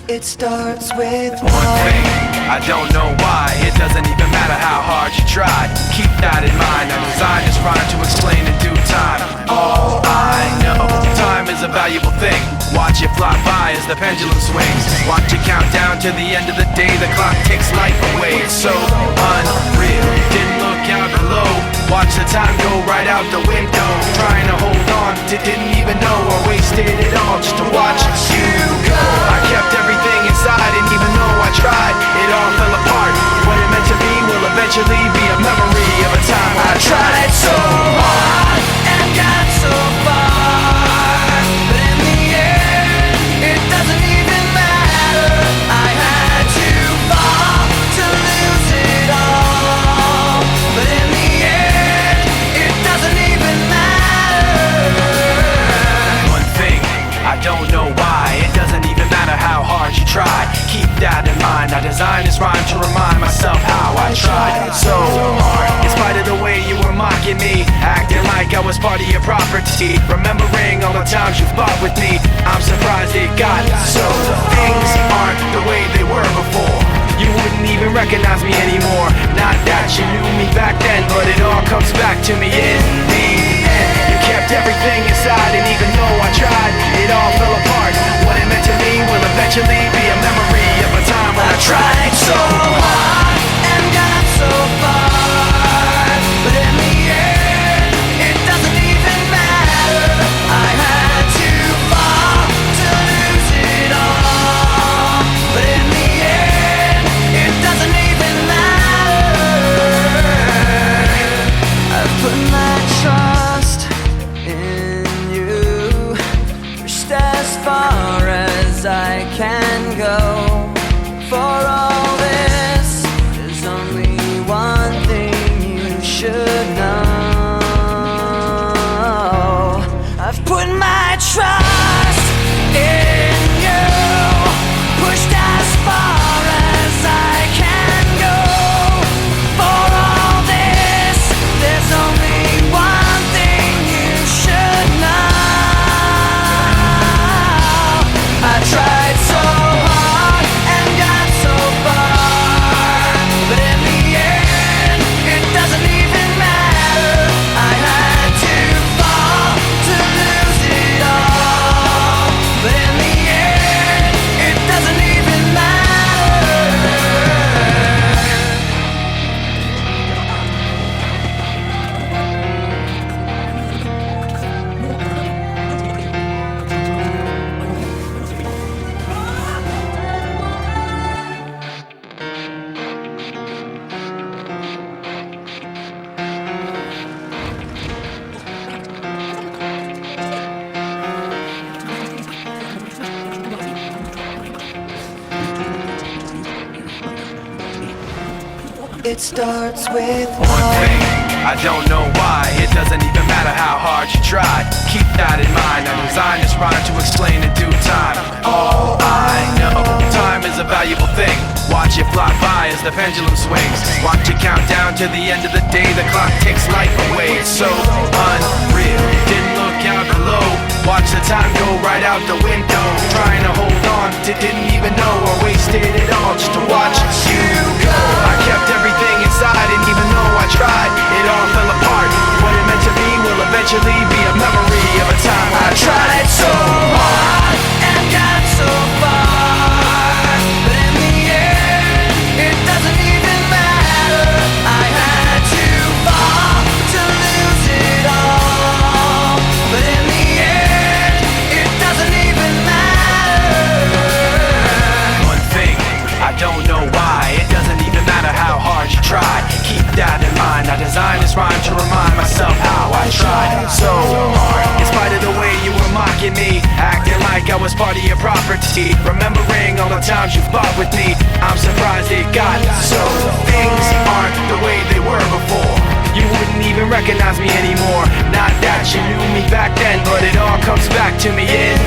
It starts with one thing, I don't know why. It doesn't even matter how hard you try. Keep that in mind. I designed this rhyme to explain in due time. All I know, time is a valuable thing. Watch it fly by as the pendulum swings. Watch it count down to the end of the day. The clock takes life away. It's so unreal. Didn't look out below. Watch the time go right out the window. Trying to hold on to didn't even know I wasted it all just to watch you go. I kept everything inside, and even though I tried, it all fell apart. What it meant to be will eventually be a memory of a time I tried so hard and got so far, but in the end, it doesn't even matter. I had to fall to lose it all, but in the end, it doesn't even matter. One thing, I don't know why. It doesn't even matter how hard you try. Keep that in mind. I designed this rhyme to remind myself how I tried so hard. In spite of the way you were mocking me, acting like I was part of your property, remembering all the times you fought with me, I'm surprised it got so. Things aren't the way they were before. You wouldn't even recognize me anymore. Not that you knew me back then, but it all comes back to me in the end. You kept everything inside, and even though I tried, it all fell apart. What it meant to me will eventually be a memory of a time when I tried so hard and got so far, but in the end, it doesn't even matter. I had to fall to lose it all, but in the end, it doesn't even matter. I've put my trust in you, pushed as far as I can go. For all this, there's only one thing you should know. I've put my trust in you, pushed as far as I can go. For all this, there's only one thing you should know. I tried so hard and got so far, but in the end, it doesn't even matter. I had to fall to lose it all, but in the end, it doesn't even matter. It starts with one thing, I don't know why. It doesn't even matter how hard you try. Keep that in mind. I designed this rhyme to explain in due time. All I know, time is a valuable thing. Watch it fly by as the pendulum swings. Watch it count down to the end of the day. The clock takes life away. It's so unreal. Didn't look out below. Watch the time go right out the window. Trying to hold on to didn't even know I wasted it all just to watch you go. I kept everything inside, and even though I tried, it all fell apart. What it meant to be will eventually be a memory of a time I tried so hard and got so far, but in the end, it doesn't even matter. I had to fall to lose it all, but in the end, it doesn't even matter. One thing, I don't know why. It doesn't even matter how hard you try. Keep that in mind. I designed this rhyme to remind myself how I tried so hard. In spite of the way you were mocking me, acting like I was part of your property, remembering all the times you fought with me, I'm surprised it got so. Things aren't the way they were before. You wouldn't even recognize me anymore. Not that you knew me back then, but it all comes back to me in